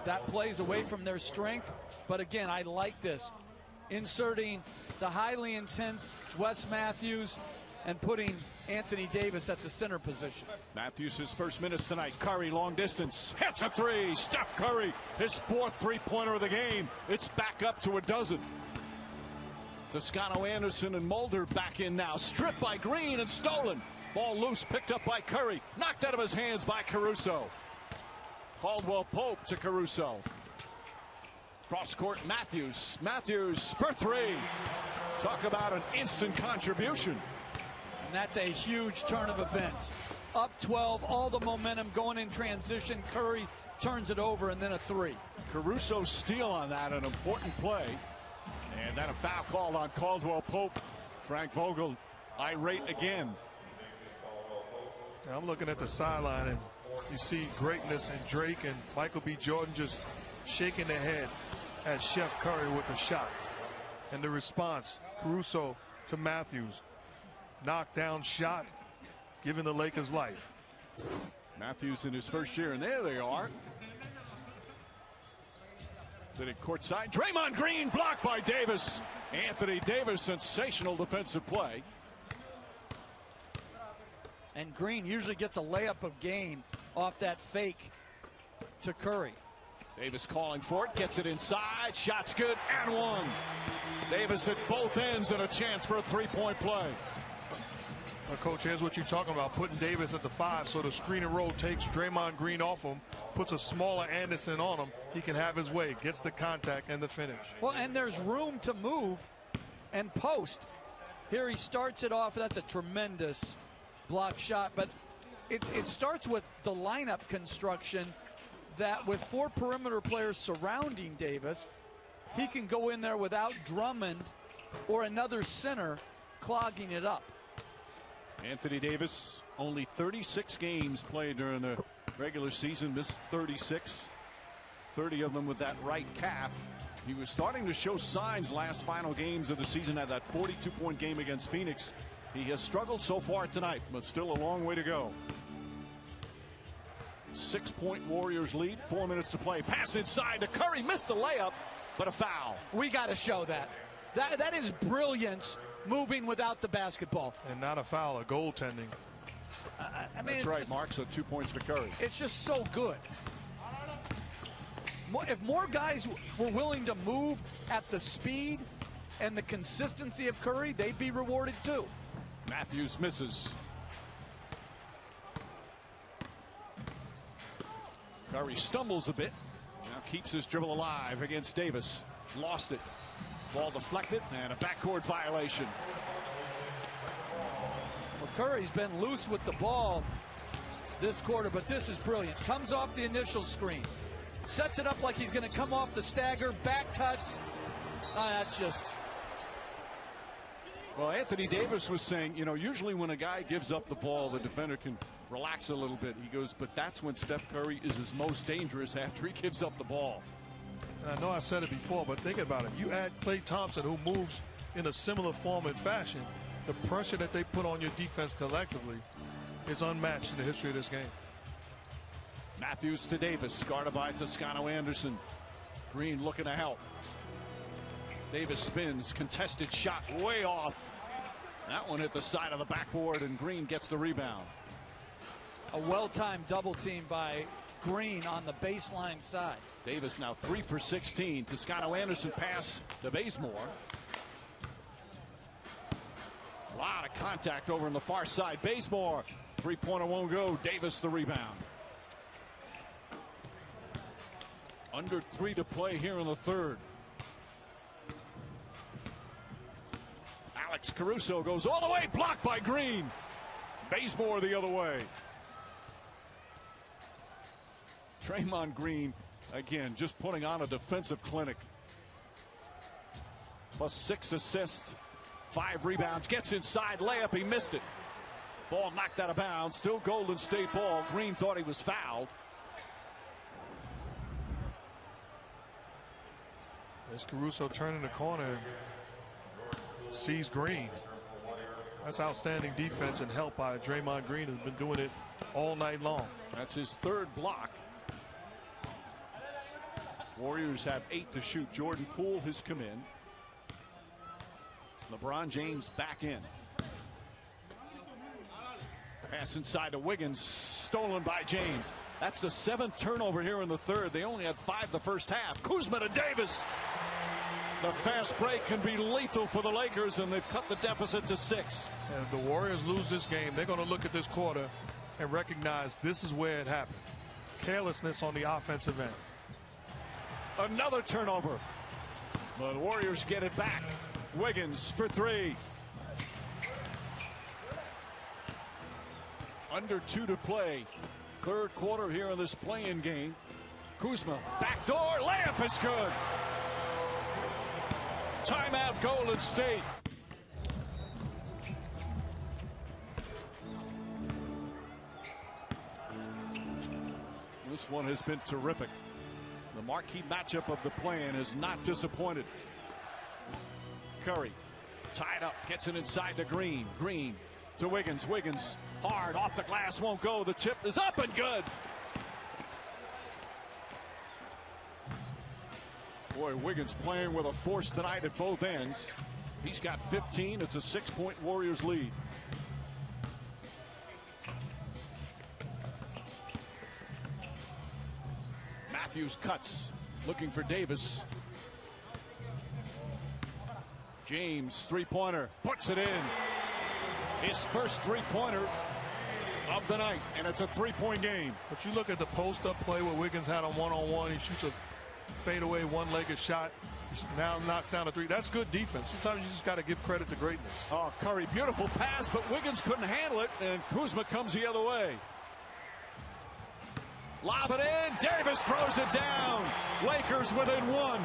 that plays away from their strength. But again, I like this. Inserting the highly intense Wes Matthews and putting Anthony Davis at the center position. Matthews his first minutes tonight. Curry long distance. Hits a three. Steph Curry, his 4th three-pointer of the game. It's back up to a dozen. Toscano Anderson and Mulder back in now. Stripped by Green and stolen. Ball loose, picked up by Curry. Knocked out of his hands by Caruso. Caldwell Pope to Caruso. Cross court Matthews. Matthews for 3. Talk about an instant contribution. And that's a huge turn of events. Up 12, all the momentum going in transition. Curry turns it over and then a 3. Caruso steal on that, an important play. And then a foul called on Caldwell Pope. Frank Vogel irate again. I'm looking at the sideline, and you see greatness in Drake and Michael B. Jordan just shaking their head at Chef Curry with a shot. And the response, Caruso to Matthews. Knockdown shot, giving the Lakers life. Matthews in his first year, and there they are. Sitting courtside. Draymond Green blocked by Davis. Anthony Davis, sensational defensive play. And Green usually gets a layup of gain off that fake to Curry. Davis calling for it, gets it inside, shot's good, and 1. Davis at both ends and a chance for a 3-point play. Well, Coach, here's what you're talking about, putting Davis at the 5 so the screen and roll takes Draymond Green off him, puts a smaller Anderson on him. He can have his way, gets the contact and the finish. Well, and there's room to move and post. Here he starts it off. That's a tremendous block shot, but it starts with the lineup construction that with 4 perimeter players surrounding Davis, he can go in there without Drummond or another center clogging it up. Anthony Davis, only 36 games played during the regular season, missed 36, 30 of them with that right calf. He was starting to show signs last final games of the season, had that 42-point game against Phoenix. He has struggled so far tonight, but still a long way to go. 6-point Warriors lead, 4 minutes to play. Pass inside to Curry, missed the layup, but a foul. We got to show that. That is brilliance, moving without the basketball. And not a foul, a goaltending. I mean, That's right, Mark. So 2 points to Curry. it's just so good. If more guys were willing to move at the speed and the consistency of Curry, they'd be rewarded too. Matthews misses. Curry stumbles a bit. Now keeps his dribble alive against Davis. Lost it. Ball deflected and a backcourt violation. Well, Curry's been loose with the ball this quarter, but this is brilliant. Comes off the initial screen. Sets it up like he's going to come off the stagger. Back cuts. That's just... Well, Anthony Davis was saying, you know, usually when a guy gives up the ball, the defender can relax a little bit. He goes, but that's when Steph Curry is his most dangerous, after he gives up the ball. And I know I said it before, but think about it. You add Klay Thompson, who moves in a similar form and fashion, the pressure that they put on your defense collectively is unmatched in the history of this game. Matthews to Davis, guarded by Toscano Anderson. Green looking to help. Davis spins, contested shot way off. That one hit the side of the backboard, and Green gets the rebound. A well-timed double team by Green on the baseline side. Davis now 3 for 16. Toscano Anderson pass to Bazemore. A lot of contact over on the far side. Bazemore, three-pointer won't go. Davis the rebound. Under 3 to play here in the third. Alex Caruso goes all the way, blocked by Green. Bazemore the other way. Draymond Green, again, just putting on a defensive clinic. Plus 6 assists, 5 rebounds, gets inside, layup, he missed it. Ball knocked out of bounds, still Golden State ball. Green thought he was fouled. As Caruso turning the corner, sees Green. That's outstanding defense and help by Draymond Green, who's been doing it all night long. That's his third block. Warriors have 8 to shoot. Jordan Poole has come in. LeBron James back in. Pass inside to Wiggins, stolen by James. That's the 7th turnover here in the third. They only had 5 the first half. Kuzma to Davis. The fast break can be lethal for the Lakers, and they've cut the deficit to 6. And if the Warriors lose this game, they're going to look at this quarter and recognize this is where it happened. Carelessness on the offensive end. Another turnover. The Warriors get it back. Wiggins for 3. Under 2 to play. Third quarter here in this play-in game. Kuzma, backdoor, layup is good. Timeout, Golden State. This one has been terrific. The marquee matchup of the play-in has not disappointed. Curry tied up, gets it inside to Green. Green to Wiggins. Wiggins hard off the glass, won't go. The tip is up and good. Boy, Wiggins playing with a force tonight at both ends. He's got 15. It's a 6-point Warriors lead. Matthews cuts, looking for Davis. James, three-pointer, puts it in. His first three-pointer of the night, and it's a 3-point game. But you look at the post-up play where Wiggins had a one-on-one. He shoots a fadeaway one-legged shot. He now knocks down a 3. That's good defense. Sometimes you just got to give credit to greatness. Oh, Curry, beautiful pass, but Wiggins couldn't handle it, and Kuzma comes the other way. Lob it in. Davis throws it down. Lakers within 1.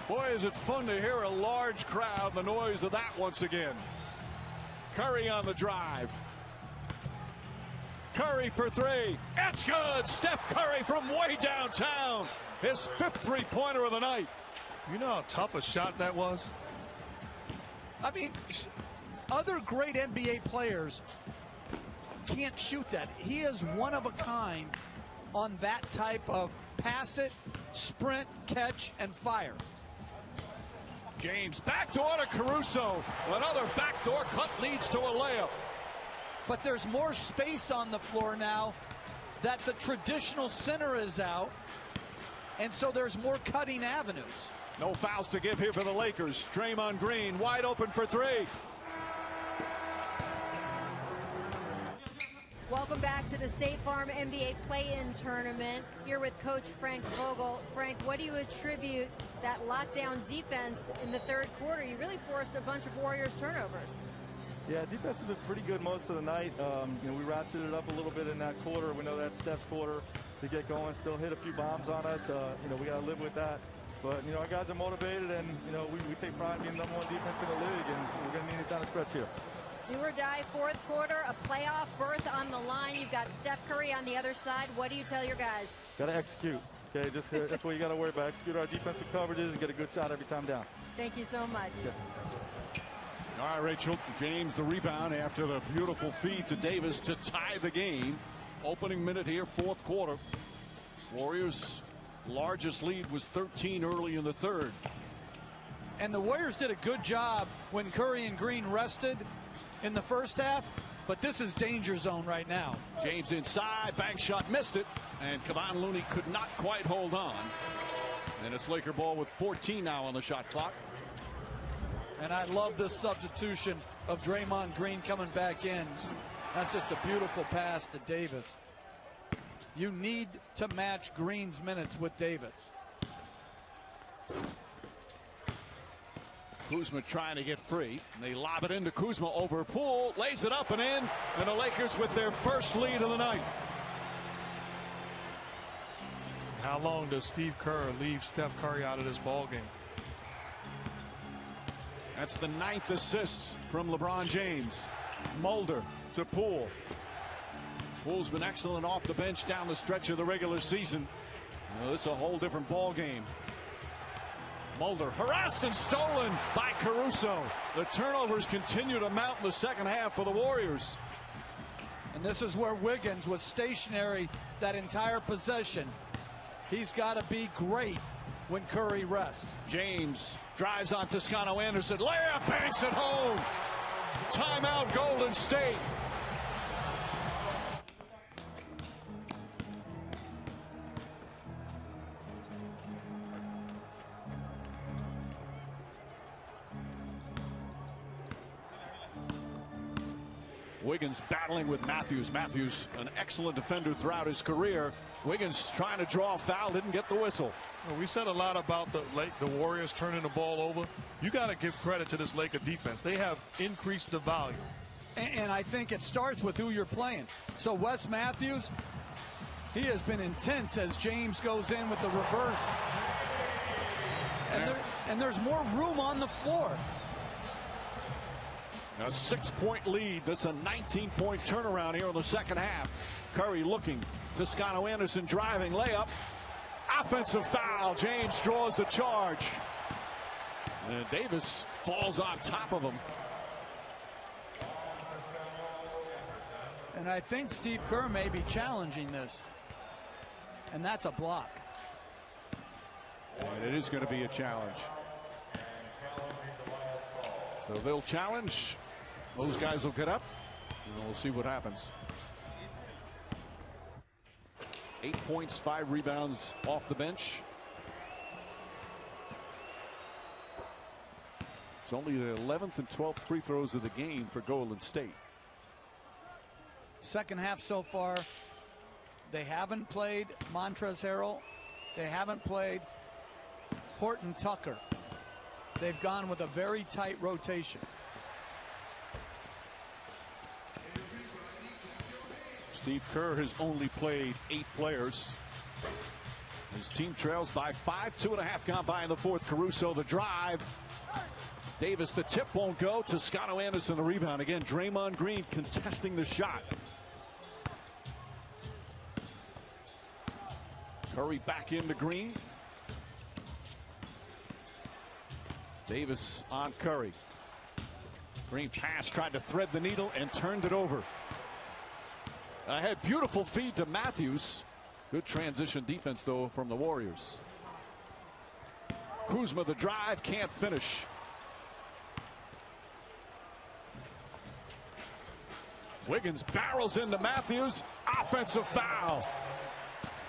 Boy, is it fun to hear a large crowd, the noise of that once again. Curry on the drive. Curry for three. It's good. Steph Curry from way downtown. His 5th three-pointer of the night. You know how tough a shot that was? I mean, other great NBA players can't shoot that. He is one of a kind on that type of pass it, sprint, catch, and fire. James backdoor to Caruso. Another backdoor cut leads to a layup. But there's more space on the floor now that the traditional center is out, and so there's more cutting avenues. No fouls to give here for the Lakers. Draymond Green wide open for three. Welcome back to the State Farm NBA Play-In Tournament. Here with Coach Frank Vogel. Frank, what do you attribute that lockdown defense in the third quarter? You really forced a bunch of Warriors turnovers. Yeah, defense has been pretty good most of the night. You know, we ratcheted it up a little bit in that quarter. We know that's Steph's quarter to get going. Still hit a few bombs on us. You know, we got to live with that. But, you know, our guys are motivated, and, you know, we take pride in being number one defense in the league, and we're going to need it down the stretch here. Do or die fourth quarter, a playoff berth on the line. You've got Steph Curry on the other side. What do you tell your guys? Got to execute. Okay, just that's what you got to worry about. Execute our defensive coverages and get a good shot every time down. Thank you so much. Yeah. All right, Rachel. James the rebound after the beautiful feed to Davis to tie the game. Opening minute here, fourth quarter. Warriors' largest lead was 13 early in the third. And the Warriors did a good job when Curry and Green rested in the first half, but this is danger zone right now. James inside, bank shot, missed it, and Kevon Looney could not quite hold on. And it's Laker ball with 14 now on the shot clock. And I love this substitution of Draymond Green coming back in. That's just a beautiful pass to Davis. You need to match Green's minutes with Davis. Kuzma trying to get free. And they lob it into Kuzma over Poole. Lays it up and in. And the Lakers with their first lead of the night. How long does Steve Kerr leave Steph Curry out of this ball game? That's the 9th assist from LeBron James. Mulder to Poole. Poole's been excellent off the bench down the stretch of the regular season. Now, this is a whole different ball game. Mulder harassed and stolen by Caruso. The turnovers continue to mount in the second half for the Warriors. And this is where Wiggins was stationary that entire possession. He's got to be great when Curry rests. James drives on Toscano Anderson. Layup, banks it home. Timeout, Golden State. Wiggins battling with Matthews. Matthews, an excellent defender throughout his career. Wiggins trying to draw a foul, didn't get the whistle. Well, we said a lot about the Warriors turning the ball over. You got to give credit to this Laker defense. They have increased the value. And I think it starts with who you're playing. So Wes Matthews, he has been intense as James goes in with the reverse. And there's more room on the floor. A 6-point lead. That's a 19-point turnaround here in the second half. Curry looking. Toscano Anderson driving. Layup. Offensive foul. James draws the charge. And Davis falls on top of him. And I think Steve Kerr may be challenging this. And that's a block. And it is going to be a challenge. So they'll challenge. Those guys will get up, and we'll see what happens. 8 points, 5 rebounds off the bench. It's only the 11th and 12th free throws of the game for Golden State. Second half so far, they haven't played Montrezl Harrell. They haven't played Horton Tucker. They've gone with a very tight rotation. Steve Kerr has only played 8 players. His team trails by 5. 2.5 gone by in the fourth. Caruso the drive. Davis, the tip won't go. Toscano Anderson the rebound. Again, Draymond Green contesting the shot. Curry back into Green. Davis on Curry. Green pass, tried to thread the needle and turned it over. Ahead, beautiful feed to Matthews. Good transition defense, though, from the Warriors. Kuzma, the drive, can't finish. Wiggins barrels into Matthews. Offensive foul.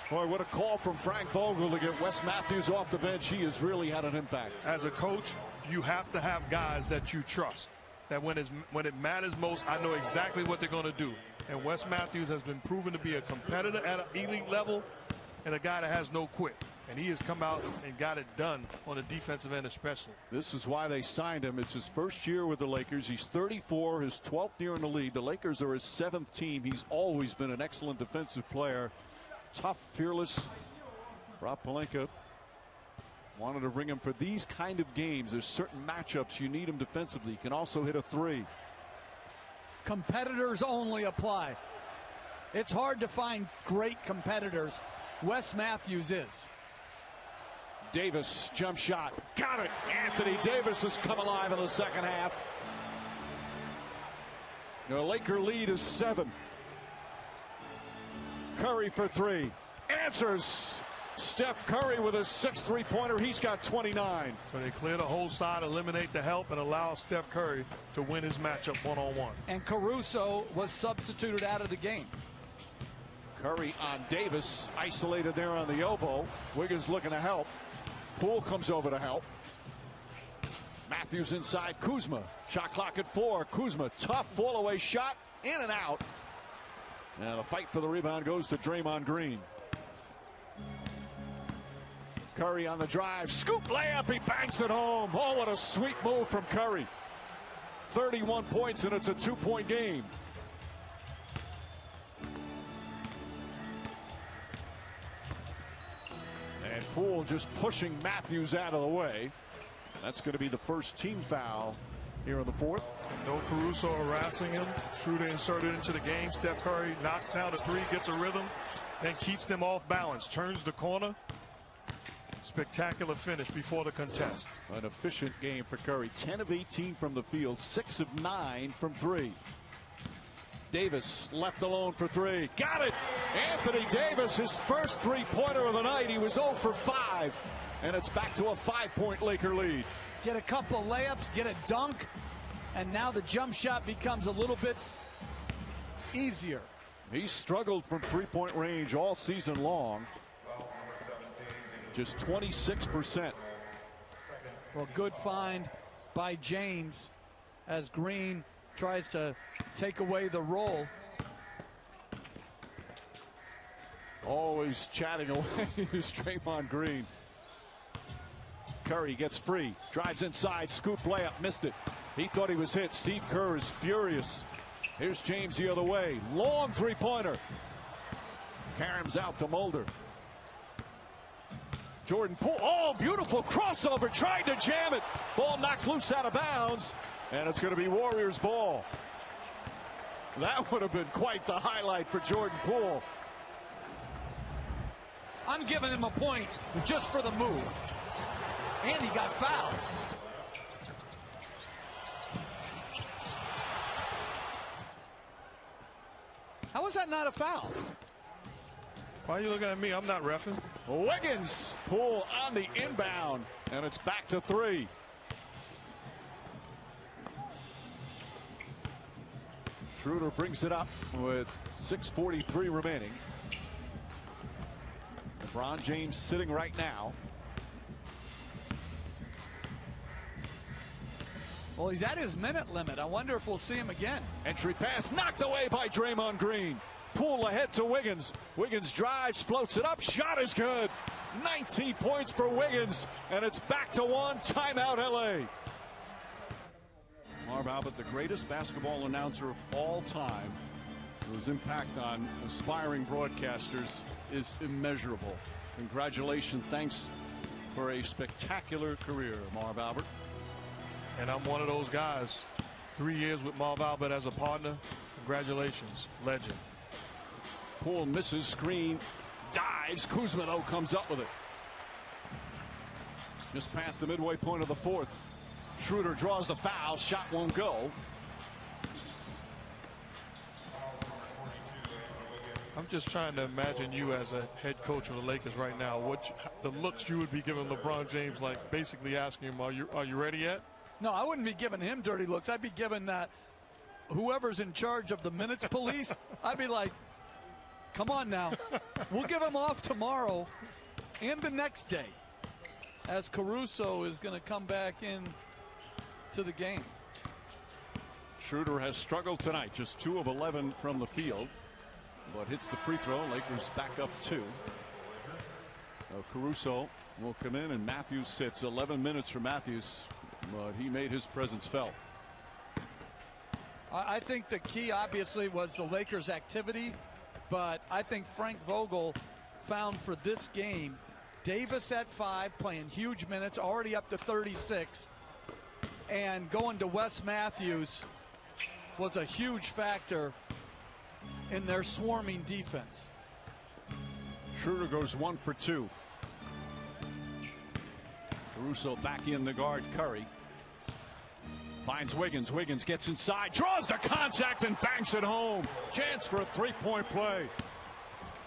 Boy, what a call from Frank Vogel to get Wes Matthews off the bench. He has really had an impact. As a coach, you have to have guys that you trust. That when it matters most, I know exactly what they're going to do. And Wes Matthews has been proven to be a competitor at an elite level and a guy that has no quit. And he has come out and got it done on the defensive end especially. This is why they signed him. It's his first year with the Lakers. He's 34, his 12th year in the league. The Lakers are his 7th team. He's always been an excellent defensive player. Tough, fearless. Rob Pelinka wanted to bring him for these kind of games. There's certain matchups you need him defensively. He can also hit a three. Competitors only apply. It's hard to find great competitors. Wes Matthews is. Davis, jump shot. Got it. Anthony Davis has come alive in the second half. The Laker lead is 7. Curry for 3. Answers. Steph Curry with his 6th three-pointer. He's got 29. So they clear the whole side, eliminate the help, and allow Steph Curry to win his matchup one-on-one. And Caruso was substituted out of the game. Curry on Davis, isolated there on the elbow. Wiggins looking to help. Poole comes over to help. Matthews inside Kuzma. Shot clock at 4. Kuzma, tough fall-away shot, in and out. And the fight for the rebound goes to Draymond Green. Curry on the drive. Scoop layup. He banks it home. Oh, what a sweet move from Curry. 31 points, and it's a 2-point game. And Poole just pushing Matthews out of the way. That's going to be the first team foul here in the 4th. No Caruso harassing him. Schroeder inserted into the game. Steph Curry knocks down a 3, gets a rhythm, then keeps them off balance. Turns the corner. Spectacular finish before the contest. An efficient game for Curry. 10 of 18 from the field, 6 of 9 from 3. Davis left alone for 3. Got it! Anthony Davis, his first three-pointer of the night. He was 0 for 5. And it's back to a 5-point Laker lead. Get a couple layups, get a dunk, and now the jump shot becomes a little bit easier. He struggled from three-point range all season long. Just 26%. Well, good find by James as Green tries to take away the roll. Always chatting away is Draymond Green. Curry gets free, drives inside, scoop layup, missed it. He thought he was hit. Steve Kerr is furious. Here's James the other way. Long three-pointer. Karam's out to Mulder. Jordan Poole. Oh, beautiful crossover. Tried to jam it. Ball knocked loose out of bounds. And it's going to be Warriors ball. That would have been quite the highlight for Jordan Poole. I'm giving him a point just for the move. And he got fouled. How was that not a foul? Why are you looking at me? I'm not reffing. Wiggins. Poole on the inbound. And it's back to 3. Schroeder brings it up with 6:43 remaining. LeBron James sitting right now. Well, he's at his minute limit. I wonder if we'll see him again. Entry pass knocked away by Draymond Green. Poole ahead to Wiggins. Wiggins drives, floats it up. Shot is good. 19 points for Wiggins. And it's back to 1. Timeout, LA. Marv Albert, the greatest basketball announcer of all time, whose impact on aspiring broadcasters is immeasurable. Congratulations. Thanks for a spectacular career, Marv Albert. And I'm one of those guys. 3 years with Marv Albert as a partner. Congratulations, legend. Poole misses, screen, dive. drives. Kuzma, though, comes up with it. Just past the midway point of the fourth. Schroeder draws the foul. Shot won't go. I'm just trying to imagine you as a head coach of the Lakers right now. The looks you would be giving LeBron James, like basically asking him, are you ready yet? No, I wouldn't be giving him dirty looks. I'd be giving that whoever's in charge of the minutes police. I'd be like, come on now. We'll give him off tomorrow and the next day, as Caruso is going to come back in to the game. Schroeder has struggled tonight. Just 2 of 11 from the field, but hits the free throw. Lakers back up 2. Now Caruso will come in, and Matthews sits. 11 minutes for Matthews, but he made his presence felt. I think the key obviously was the Lakers' activity, but I think Frank Vogel found for this game Davis at 5, playing huge minutes, already up to 36, and going to Wes Matthews was a huge factor in their swarming defense. Schroeder goes 1 for 2. Caruso back in the guard. Curry finds Wiggins. Wiggins gets inside, draws the contact, and banks it home. Chance for a three-point play.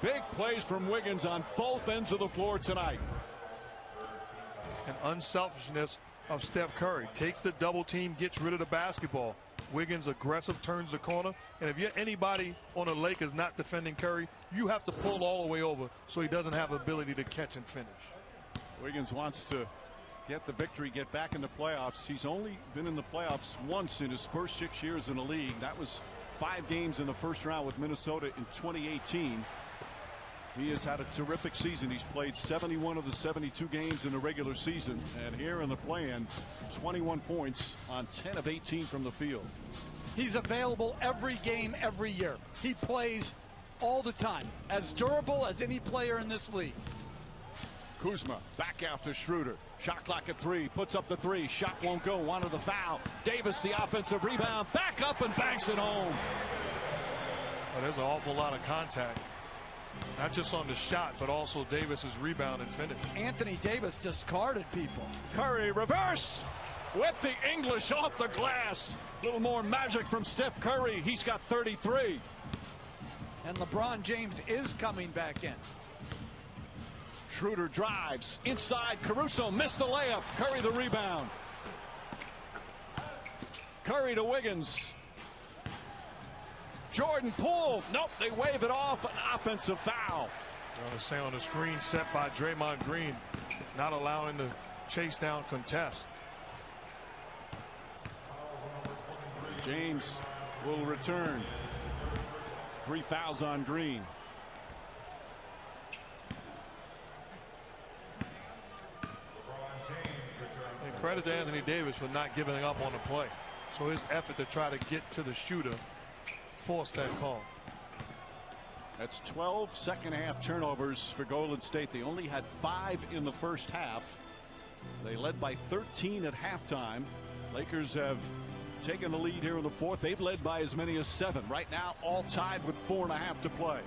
Big plays from Wiggins on both ends of the floor tonight. And unselfishness of Steph Curry. Takes the double team, gets rid of the basketball. Wiggins aggressive, turns the corner, and if you're anybody on the Lakers not defending Curry, you have to pull all the way over so he doesn't have ability to catch and finish. Wiggins wants to get the victory, get back in the playoffs. He's only been in the playoffs once in his first 6 years in the league. That was 5 games in the first round with Minnesota in 2018. He has had a terrific season. He's played 71 of the 72 games in the regular season, and here in the play-in, 21 points on 10 of 18 from the field. He's available every game, every year. He plays all the time, as durable as any player in this league. Kuzma back out to Schroeder. Shot clock at 3. Puts up the 3. Shot won't go. Wanted the foul. Davis the offensive rebound. Back up and banks it home. Well, there's an awful lot of contact. Not just on the shot, but also Davis's rebound and finish. Anthony Davis discarded people. Curry reverse with the English off the glass. A little more magic from Steph Curry. He's got 33. And LeBron James is coming back in. Schroeder drives inside. Caruso missed the layup. Curry the rebound. Curry to Wiggins. Jordan Poole. Nope, they wave it off. An offensive foul. I want to say on the screen set by Draymond Green, not allowing the chase down contest. James will return. 3 fouls on Green. And credit to Anthony Davis for not giving up on the play. So his effort to try to get to the shooter forced that call. That's 12 second half turnovers for Golden State. They only had 5 in the first half. They led by 13 at halftime. Lakers have taken the lead here in the fourth. They've led by as many as 7. Right now, all tied with 4.5 to play.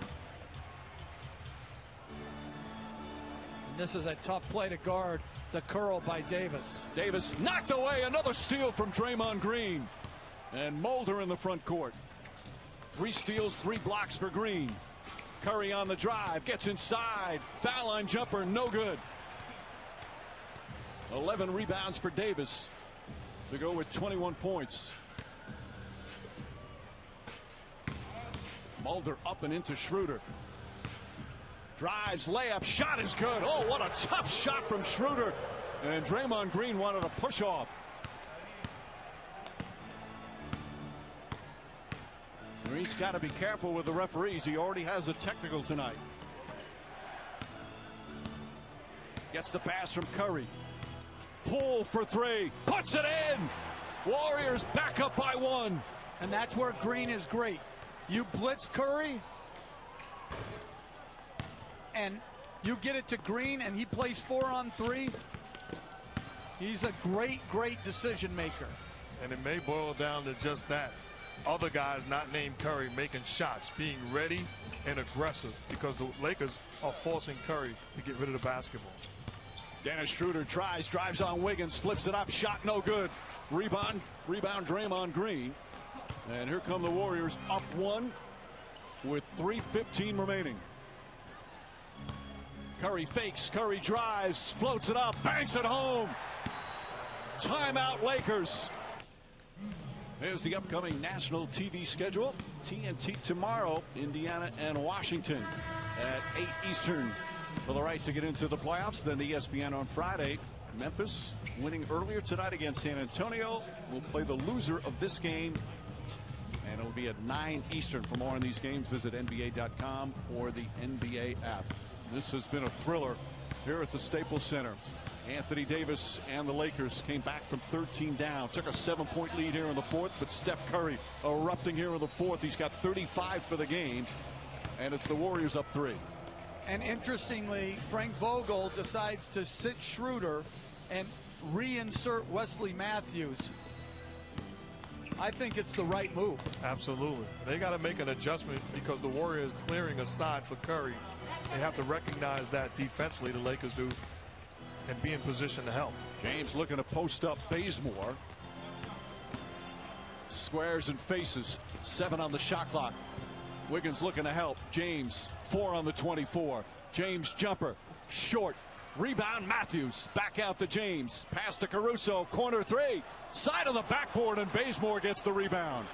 And this is a tough play to guard. The curl by Davis. Davis knocked away. Another steal from Draymond Green. And Mulder in the front court. 3 steals, 3 blocks for Green. Curry on the drive, gets inside. Foul line jumper, no good. 11 rebounds for Davis to go with 21 points. Mulder up and into Schroeder. Drives, layup, shot is good. Oh, what a tough shot from Schroeder. And Draymond Green wanted a push off. Green's got to be careful with the referees. He already has a technical tonight. Gets the pass from Curry. Pull for 3. Puts it in. Warriors back up by 1. And that's where Green is great. You blitz Curry, and you get it to Green, and he plays 4-on-3. He's a great decision maker. And it may boil down to just that. Other guys not named Curry making shots, being ready and aggressive because the Lakers are forcing Curry to get rid of the basketball. Dennis Schroeder tries, drives on Wiggins, flips it up, shot no good. Rebound Draymond Green. And here come the Warriors up one with 3:15 remaining. Curry fakes, Curry drives, floats it up, banks it home. Timeout Lakers. There's the upcoming national TV schedule. TNT tomorrow, Indiana and Washington at 8 Eastern for the right to get into the playoffs. Then ESPN on Friday. Memphis winning earlier tonight against San Antonio. Will play the loser of this game. And it'll be at 9 Eastern. For more on these games, visit NBA.com or the NBA app. This has been a thriller here at the Staples Center. Anthony Davis and the Lakers came back from 13 down. Took a 7-point lead here in the fourth, but Steph Curry erupting here in the fourth. He's got 35 for the game, and it's the Warriors up 3. And interestingly, Frank Vogel decides to sit Schroeder and reinsert Wesley Matthews. I think it's the right move. Absolutely. They got to make an adjustment because the Warriors clearing a side for Curry. They have to recognize that defensively, the Lakers do, and be in position to help. James looking to post up Bazemore. Squares and faces. 7 on the shot clock. Wiggins looking to help. James 4 on the 24. James jumper short. Rebound Matthews. Back out to James. Pass to Caruso. Corner 3. Side of the backboard, and Bazemore gets the rebound.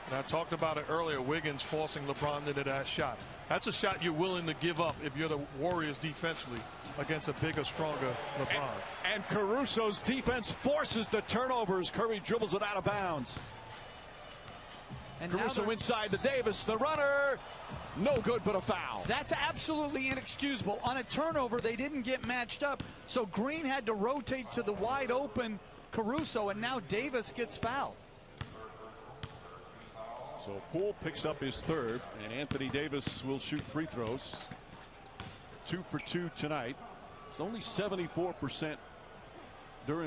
And I talked about it earlier, Wiggins forcing LeBron into that shot. That's a shot you're willing to give up if you're the Warriors defensively against a bigger, stronger LeBron. And Caruso's defense forces the turnovers. Curry dribbles it out of bounds. And Caruso inside to Davis. The runner. No good, but a foul. That's absolutely inexcusable. On a turnover, they didn't get matched up. So Green had to rotate to the wide open Caruso, and now Davis gets fouled. So Poole picks up his third, and Anthony Davis will shoot free throws. 2 for 2 tonight. It's only 74% during the